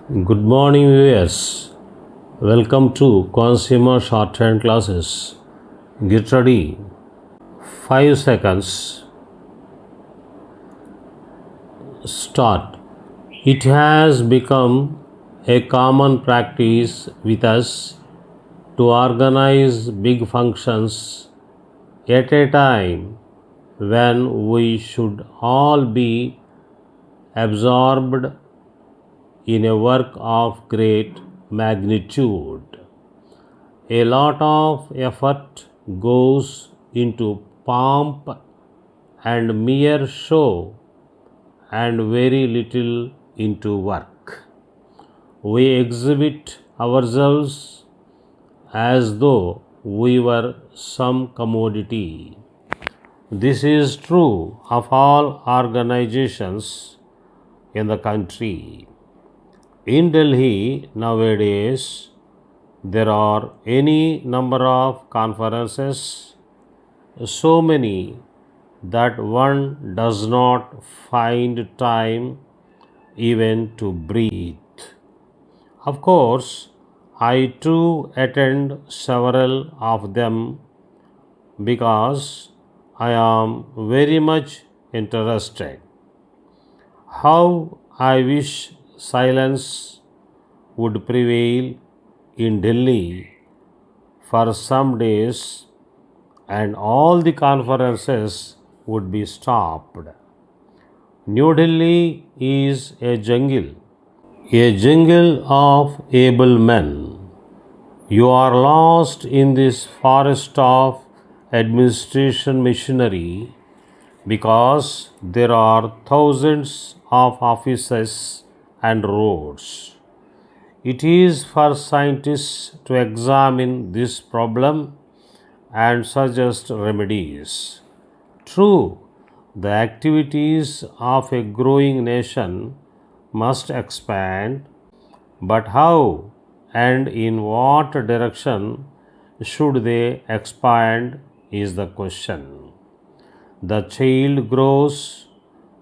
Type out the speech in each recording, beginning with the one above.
Good morning, viewers. Welcome to Consumer Shorthand classes. Get ready. 5 seconds. Start. It has become a common practice with us to organize big functions at a time when we should all be absorbed in a work of great magnitude. A lot of effort goes into pomp and mere show, and very little into work. We exhibit ourselves as though we were some commodity. This is true of all organizations in the country. In Delhi nowadays, there are any number of conferences, so many that one does not find time even to breathe. Of course, I too attend several of them because I am very much interested. How I wish silence would prevail in Delhi for some days and all the conferences would be stopped. New Delhi is a jungle of able men. You are lost in this forest of administration machinery because there are thousands of offices and roads. It is for scientists to examine this problem and suggest remedies. True, the activities of a growing nation must expand, but how and in what direction should they expand is the question. The child grows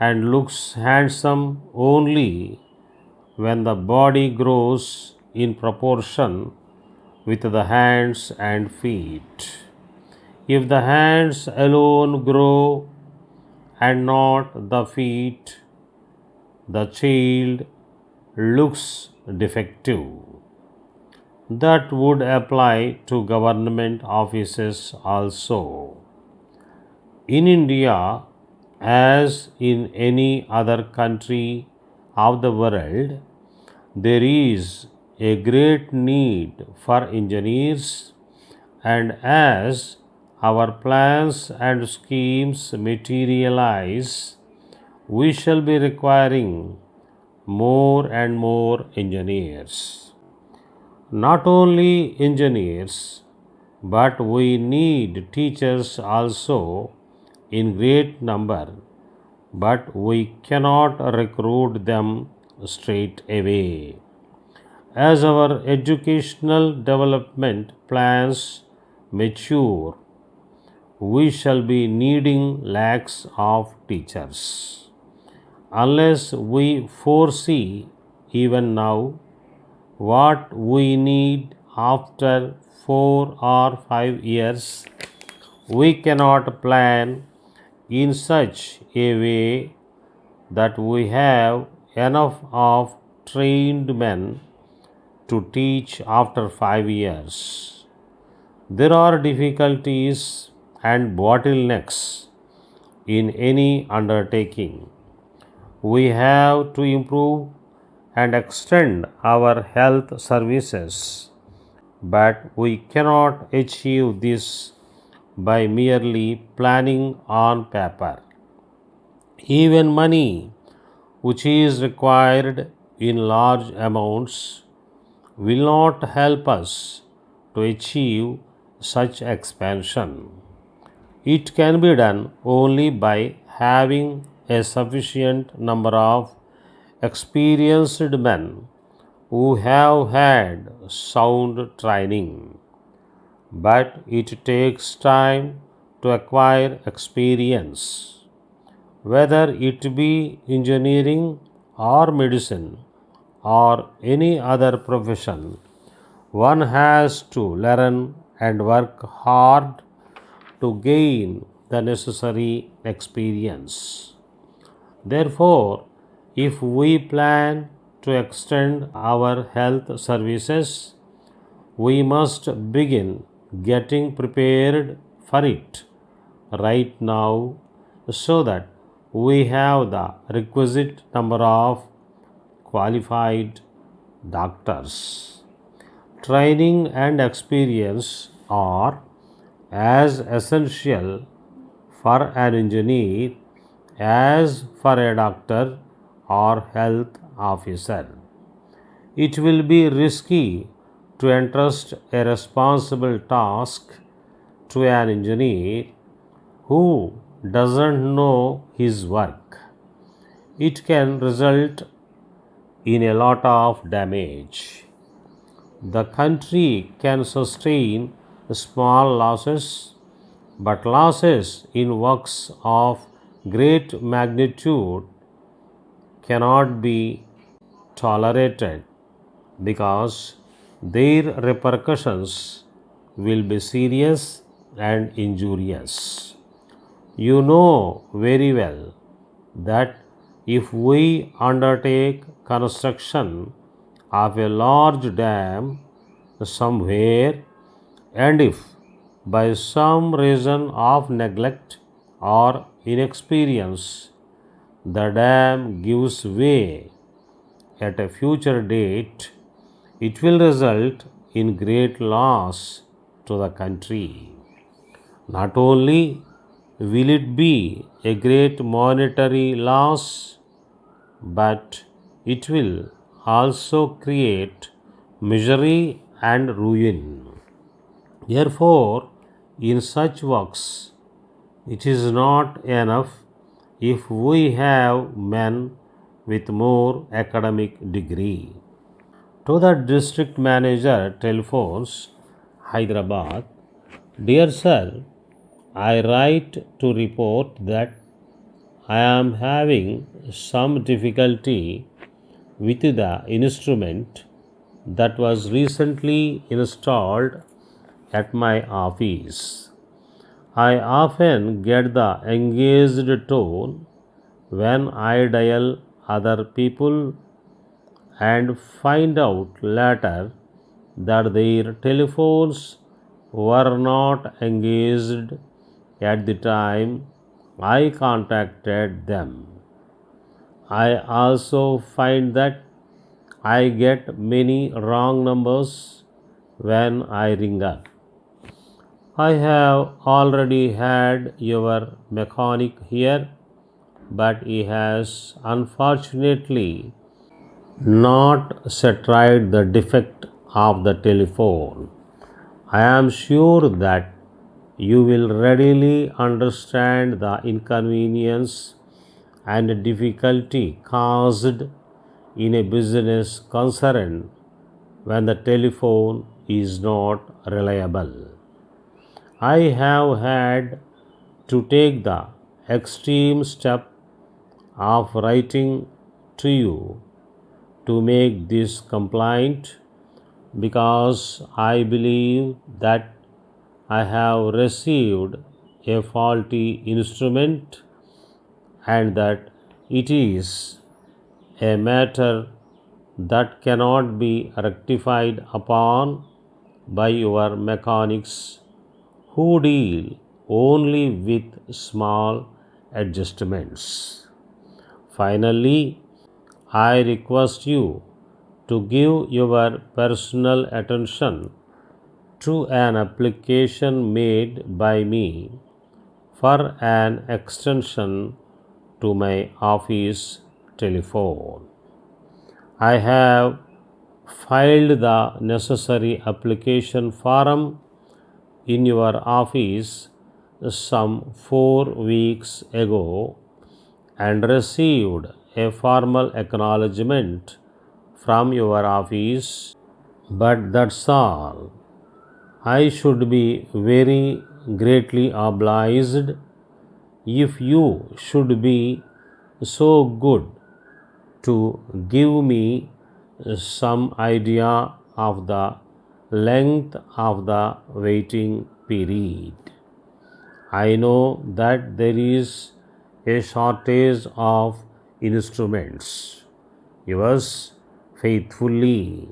and looks handsome only when the body grows in proportion with the hands and feet. If the hands alone grow and not the feet, the child looks defective. That would apply to government offices also. In India, as in any other country of the world, there is a great need for engineers, and as our plans and schemes materialize, we shall be requiring more and more engineers. Not only engineers, but we need teachers also in great number, but we cannot recruit them straight away. As our educational development plans mature, we shall be needing lakhs of teachers. Unless we foresee even now what we need after 4 or 5 years, we cannot plan in such a way that we have enough of trained men to teach after 5 years. There are difficulties and bottlenecks in any undertaking. We have to improve and extend our health services, but we cannot achieve this by merely planning on paper. Even money, which is required in large amounts, will not help us to achieve such expansion. It can be done only by having a sufficient number of experienced men who have had sound training. But it takes time to acquire experience. Whether it be engineering or medicine or any other profession, one has to learn and work hard to gain the necessary experience. Therefore, if we plan to extend our health services, we must begin getting prepared for it right now so that we have the requisite number of qualified doctors. Training and experience are as essential for an engineer as for a doctor or health officer. It will be risky to entrust a responsible task to an engineer who doesn't know his work. It can result in a lot of damage. The country can sustain small losses, but losses in works of great magnitude cannot be tolerated because their repercussions will be serious and injurious. You know very well that if we undertake construction of a large dam somewhere, and if by some reason of neglect or inexperience the dam gives way at a future date, it will result in great loss to the country. Not only will it be a great monetary loss, but it will also create misery and ruin. Therefore, in such works, it is not enough if we have men with more academic degree. To the district manager telephones, Hyderabad, Dear Sir, I write to report that I am having some difficulty with the instrument that was recently installed at my office. I often get the engaged tone when I dial other people and find out later that their telephones were not engaged at the time I contacted them. I also find that I get many wrong numbers when I ring up. I have already had your mechanic here, but he has unfortunately not set right the defect of the telephone. I am sure that you will readily understand the inconvenience and difficulty caused in a business concern when the telephone is not reliable. I have had to take the extreme step of writing to you to make this complaint because I believe that I have received a faulty instrument and that it is a matter that cannot be rectified upon by your mechanics who deal only with small adjustments. Finally, I request you to give your personal attention to an application made by me for an extension to my office telephone. I have filed the necessary application form in your office some 4 weeks ago and received a formal acknowledgement from your office, but that's all. I should be very greatly obliged if you should be so good to give me some idea of the length of the waiting period. I know that there is a shortage of instruments. Yours faithfully.